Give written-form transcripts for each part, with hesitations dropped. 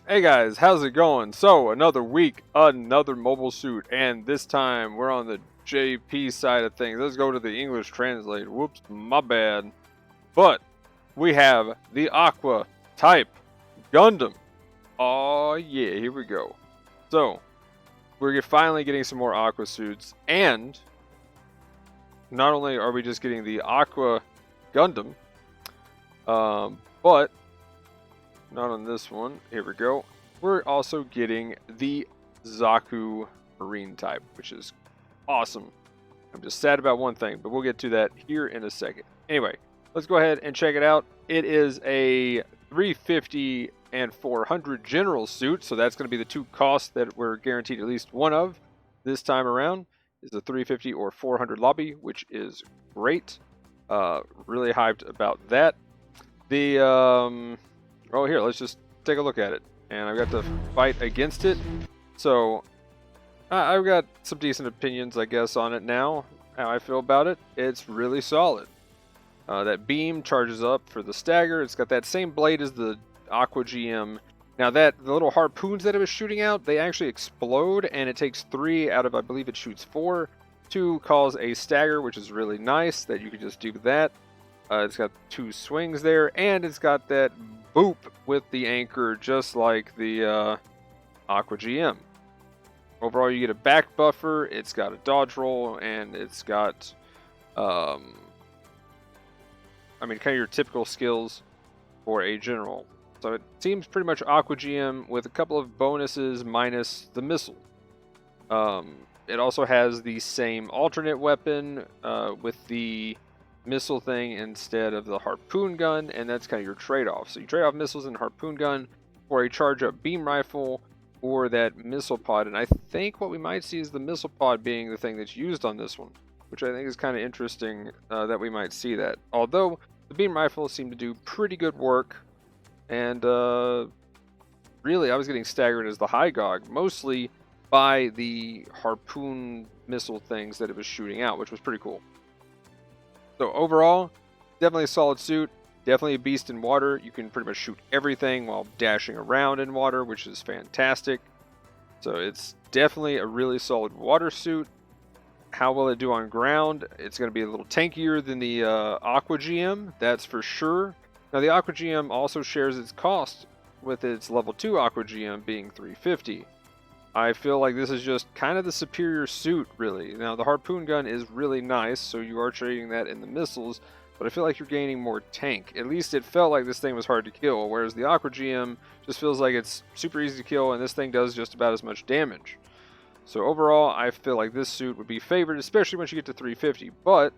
Hey guys, how's it going? So, another week, another mobile suit, and this time we're on the JP side of things. Let's go to the English translate. Whoops, my bad. But we have the Aqua Type Gundam. Oh yeah, here we go. So, we're finally getting some more Aqua suits, and not only are we just getting the Aqua Gundam, but not on this one. Here we go. We're also getting the Zaku Marine type, which is awesome. I'm just sad about one thing, but we'll get to that here in a second. Anyway, let's go ahead and check it out. It is a 350 and 400 general suit, so that's going to be the two costs that we're guaranteed at least one of this time around. Is the 350 or 400 lobby, which is great. Really hyped about that. The oh, here, let's just take a look at it. And I've got to fight against it. So, I've got some decent opinions, I guess, on it now. How I feel about it. It's really solid. That beam charges up for the stagger. It's got that same blade as the Aqua GM. Now, the little harpoons that it was shooting out, they actually explode, and it takes 3 out of, I believe it shoots 4 to cause a stagger, which is really nice that you can just do that. It's got 2 swings there, and it's got that boop with the anchor, just like the Aqua GM. Overall, you get a back buffer, it's got a dodge roll, and it's got, kind of your typical skills for a general. So it seems pretty much Aqua GM with a couple of bonuses minus the missile. It also has the same alternate weapon with the missile thing instead of the harpoon gun, and that's kind of your trade-off. So you trade off missiles and harpoon gun for a charge-up beam rifle or that missile pod, and I think what we might see is the missile pod being the thing that's used on this one, which I think is kind of interesting that we might see that. Although the beam rifles seem to do pretty good work, and really I was getting staggered as the high gog, mostly by the harpoon missile things that it was shooting out, which was pretty cool. So overall, definitely a solid suit, definitely a beast in water. You can pretty much shoot everything while dashing around in water, which is fantastic. So it's definitely a really solid water suit. How will it do on ground? It's going to be a little tankier than the Aqua GM, that's for sure. Now the Aqua GM also shares its cost with its level 2 Aqua GM being 350. I feel like this is just kind of the superior suit, really. Now, the harpoon gun is really nice, so you are trading that in the missiles, but I feel like you're gaining more tank. At least it felt like this thing was hard to kill, whereas the Aqua GM just feels like it's super easy to kill, and this thing does just about as much damage. So overall, I feel like this suit would be favored, especially once you get to 350. But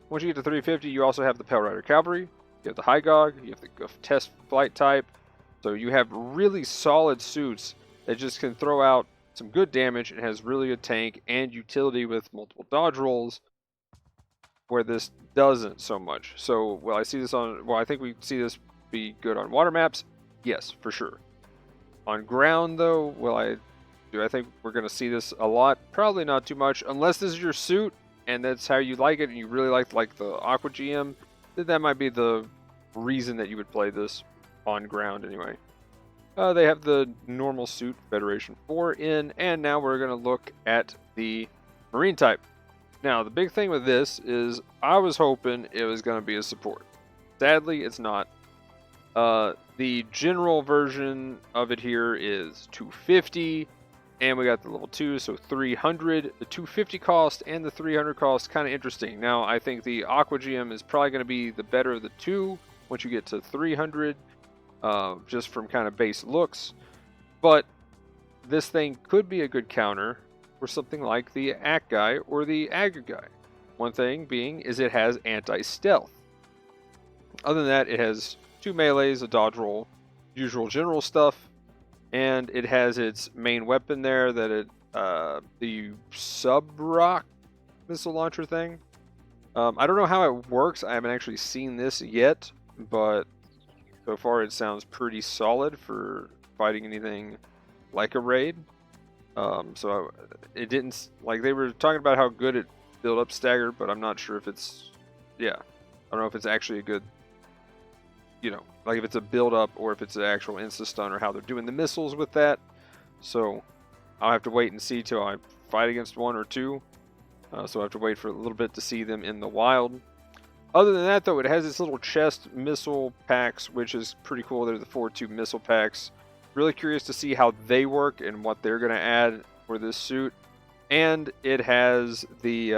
once you get to 350, you also have the Pale Rider Cavalry, you have the High Gog, you have the Test Flight type, so you have really solid suits that just can throw out some good damage and has really good tank and utility with multiple dodge rolls, where this doesn't so much. So, I think we see this be good on water maps. Yes, for sure. On ground, though, do I think we're going to see this a lot? Probably not too much, unless this is your suit and that's how you like it, and you really like the Aqua GM. Then that might be the reason that you would play this on ground anyway. They have the normal suit Federation 4 in, and now we're going to look at the Marine type. Now, the big thing with this is I was hoping it was going to be a support. Sadly, it's not. The general version of it here is 250, and we got the level 2, so 300. The 250 cost and the 300 cost, kind of interesting. Now, I think the Aqua GM is probably going to be the better of the two once you get to 300. Just from kind of base looks, but this thing could be a good counter for something like the Acguy or the Agguguy. One thing being is it has anti-stealth. Other than that, it has 2 melees, a dodge roll, usual general stuff, and it has its main weapon there that the sub-rock missile launcher thing. I don't know how it works. I haven't actually seen this yet, but so far it sounds pretty solid for fighting anything like a raid. So it didn't, like, they were talking about how good it built up stagger, but I'm not sure if it's, I don't know if it's actually a good you know, like if it's a build up or if it's an actual insta stun or how they're doing the missiles with that. So I'll have to wait and see till I fight against one or two. So I have to wait for a little bit to see them in the wild. Other than that, though, it has its little chest missile packs, which is pretty cool. They're the 4-2 missile packs. Really curious to see how they work and what they're going to add for this suit. And it has the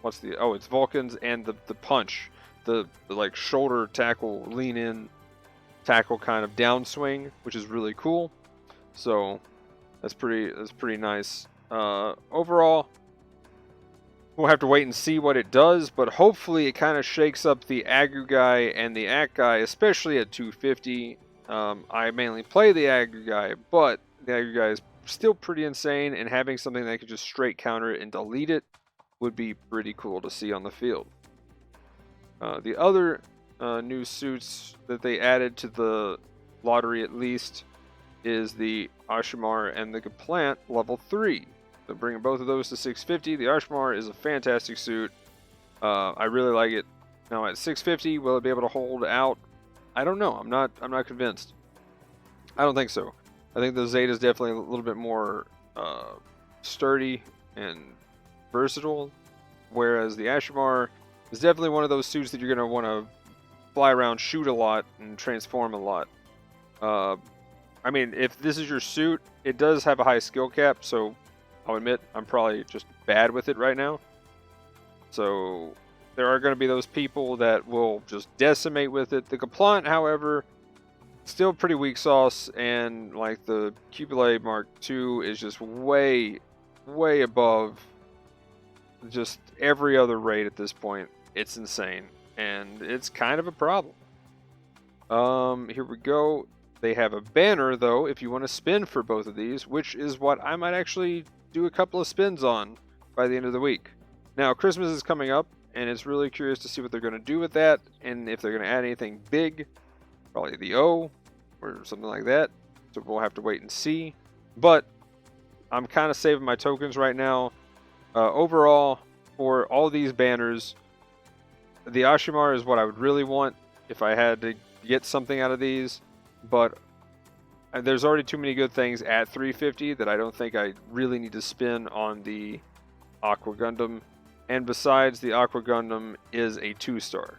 it's Vulcans and the punch, the like shoulder tackle, lean in tackle kind of downswing, which is really cool. So that's pretty nice. Overall, we'll have to wait and see what it does, but hopefully it kind of shakes up the Agguguy and the Acguy, especially at 250. I mainly play the Agguguy, but the Agguguy is still pretty insane, and having something that could just straight counter it and delete it would be pretty cool to see on the field. The other new suits that they added to the lottery, at least, is the Asshimar and the Geplant level 3. So bringing both of those to 650. The Asshimar is a fantastic suit. I really like it. Now at 650, will it be able to hold out? I don't know. I'm not convinced. I don't think so. I think the Zeta is definitely a little bit more sturdy and versatile, whereas the Asshimar is definitely one of those suits that you're going to want to fly around, shoot a lot, and transform a lot. I mean, if this is your suit, it does have a high skill cap, so I'll admit I'm probably just bad with it right now. So there are going to be those people that will just decimate with it. The Geplant, however, still pretty weak sauce, and like the Cupulae Mark II is just way above just every other raid at this point. It's insane, and it's kind of a problem. Here we go. They have a banner, though, if you want to spin for both of these, which is what I might actually do a couple of spins on by the end of the week. Now, Christmas is coming up, and it's really curious to see what they're going to do with that, and if they're going to add anything big, probably the O or something like that. So we'll have to wait and see. But I'm kind of saving my tokens right now. Overall, for all these banners, the Asshimar is what I would really want if I had to get something out of these. But there's already too many good things at 350 that I don't think I really need to spin on the Aqua Gundam. And besides, the Aqua Gundam is a 2-star.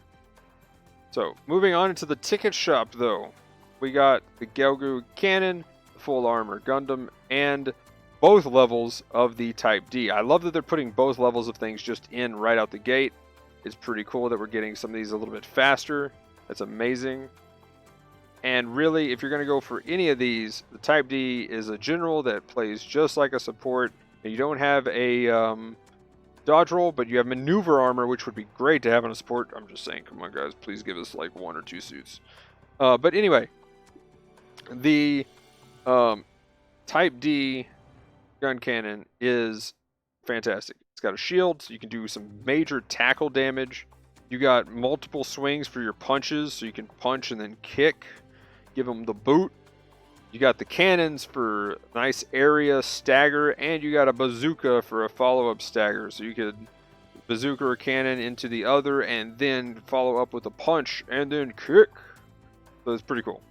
So, moving on into the ticket shop, though. We got the Gelgu Cannon, the Full Armor Gundam, and both levels of the Type D. I love that they're putting both levels of things just in right out the gate. It's pretty cool that we're getting some of these a little bit faster. That's amazing. And really, if you're going to go for any of these, the Type D is a general that plays just like a support. You don't have a dodge roll, but you have maneuver armor, which would be great to have on a support. I'm just saying, come on guys, please give us like 1 or 2 suits. But anyway, the Type D gun cannon is fantastic. It's got a shield, so you can do some major tackle damage. You got multiple swings for your punches, so you can punch and then kick. Give them the boot. You got the cannons for nice area stagger, and you got a bazooka for a follow-up stagger. So you could bazooka or cannon into the other and then follow up with a punch and then kick. So it's pretty cool.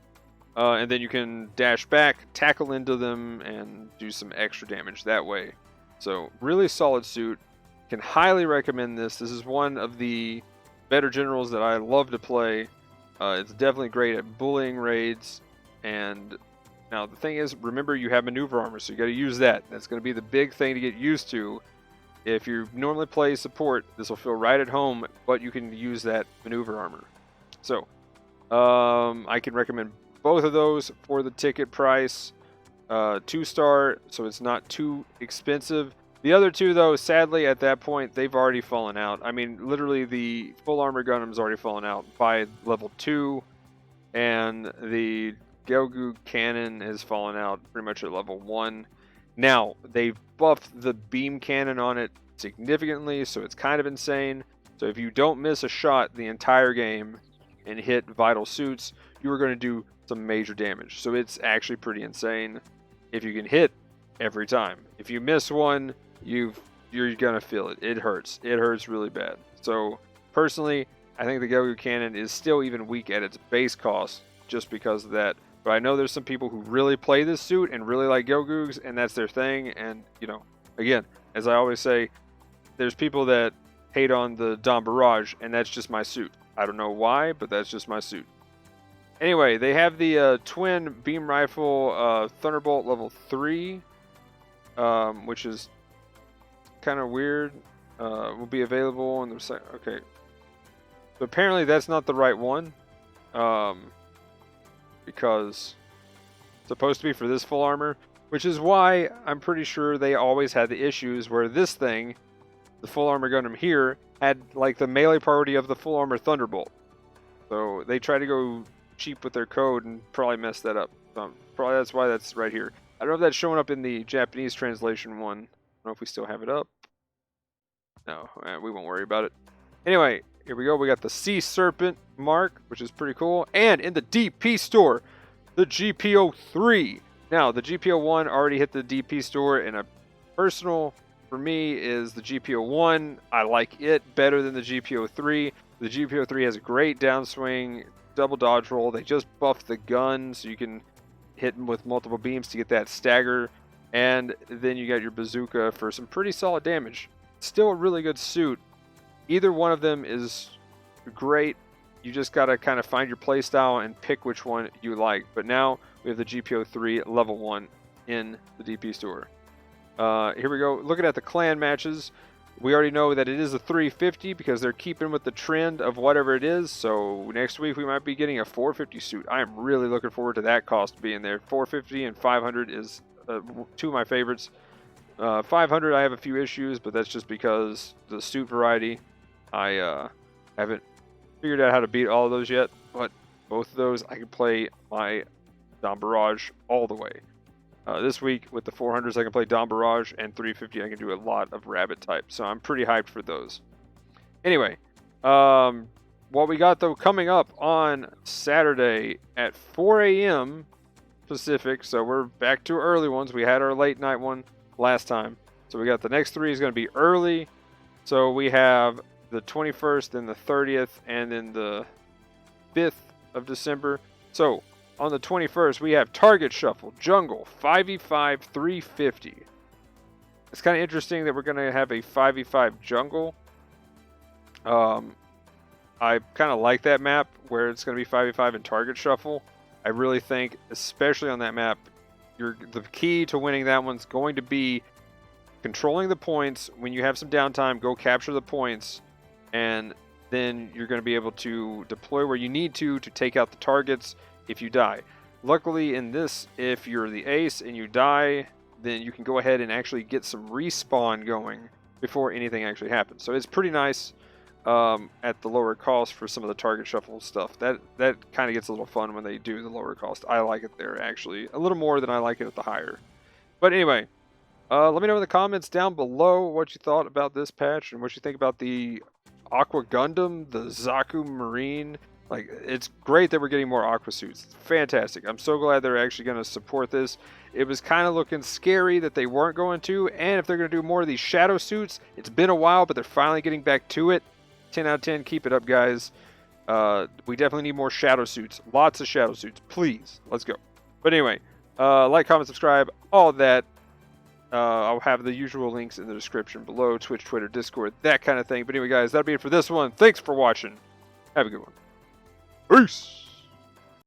And then you can dash back, tackle into them, and do some extra damage that way. So really solid suit. Can highly recommend this. This is one of the better generals that I love to play. It's definitely great at bullying raids. And now the thing is, remember you have maneuver armor, so you got to use that. That's going to be the big thing to get used to. If you normally play support, this will feel right at home, but you can use that maneuver armor. So I can recommend both of those for the ticket price. 2-star, so it's not too expensive. The other two, though, sadly, at that point, they've already fallen out. I mean, literally, the Full Armor Gundam's already fallen out by level 2, and the Gelgu Cannon has fallen out pretty much at level 1. Now, they've buffed the beam cannon on it significantly, so it's kind of insane. So if you don't miss a shot the entire game and hit vital suits, you are going to do some major damage. So it's actually pretty insane if you can hit every time. If you miss one, you're gonna feel it. It hurts. It hurts really bad. So personally, I think the Guncannon is still even weak at its base cost just because of that. But I know there's some people who really play this suit and really like Gogugs, and that's their thing. And, you know, again, as I always say, there's people that hate on the Dom Barrage, and that's just my suit. I don't know why, but that's just my suit. Anyway, they have the twin beam rifle Thunderbolt level 3, which is kind of weird. Will be available on the site. Okay. So apparently that's not the right one. Because it's supposed to be for this full armor, which is why I'm pretty sure they always had the issues where this thing, the full armor Gundam here, had like the melee priority of the full armor Thunderbolt. So they tried to go cheap with their code and probably messed that up. Probably that's why that's right here. I don't know if that's showing up in the Japanese translation one. I don't know if we still have it up. No, we won't worry about it. Anyway, here we go. We got the Sea Serpent mark, which is pretty cool. And in the DP store, the GBO3. Now, the GBO1 already hit the DP store, and a personal for me is the GBO1. I like it better than the GBO3. The GBO3 has a great downswing, double dodge roll. They just buffed the gun, so you can hit them with multiple beams to get that stagger. And then you got your bazooka for some pretty solid damage. Still a really good suit. Either one of them is great. You just got to kind of find your playstyle and pick which one you like. But now we have the GBO3 level 1 in the DP store. Here we go. Looking at the clan matches, we already know that it is a 350 because they're keeping with the trend of whatever it is. So next week we might be getting a 450 suit. I am really looking forward to that cost being there. 450 and 500 is two of my favorites. 500 I have a few issues, but that's just because the suit variety. I haven't figured out how to beat all of those yet, but both of those I can play my Dom Barrage all the way. This week with the 400s I can play Dom Barrage, and 350 I can do a lot of Rabbit type, so I'm pretty hyped for those. Anyway, what we got though coming up on Saturday at 4 a.m. Pacific, so we're back to early ones. We had our late night one last time, so we got the next three is going to be early. So we have the 21st and the 30th and then the 5th of December. So on the 21st we have Target Shuffle Jungle 5v5 350. It's kind of interesting that we're going to have a 5v5 jungle. I kind of like that map where it's going to be 5v5 and Target Shuffle. I really think, especially on that map, the key to winning that one's going to be controlling the points. When you have some downtime, go capture the points, and then you're going to be able to deploy where you need to take out the targets if you die. Luckily in this, if you're the ace and you die, then you can go ahead and actually get some respawn going before anything actually happens. So it's pretty nice at the lower cost for some of the target shuffle stuff. That kind of gets a little fun when they do the lower cost. I like it there actually a little more than I like it at the higher. But anyway, let me know in the comments down below what you thought about this patch and what you think about the Aqua Gundam, the Zaku Marine. Like, it's great that we're getting more Aqua suits. It's fantastic. I'm so glad they're actually going to support this. It was kind of looking scary that they weren't going to, and if they're going to do more of these shadow suits, it's been a while, but they're finally getting back to it. 10 out of 10, keep it up, guys. We definitely need more shadow suits. Lots of shadow suits, please. Let's go. But anyway, like, comment, subscribe, all that. I'll have the usual links in the description below. Twitch, Twitter, Discord, that kind of thing. But anyway, guys, that'll be it for this one. Thanks for watching. Have a good one. Peace!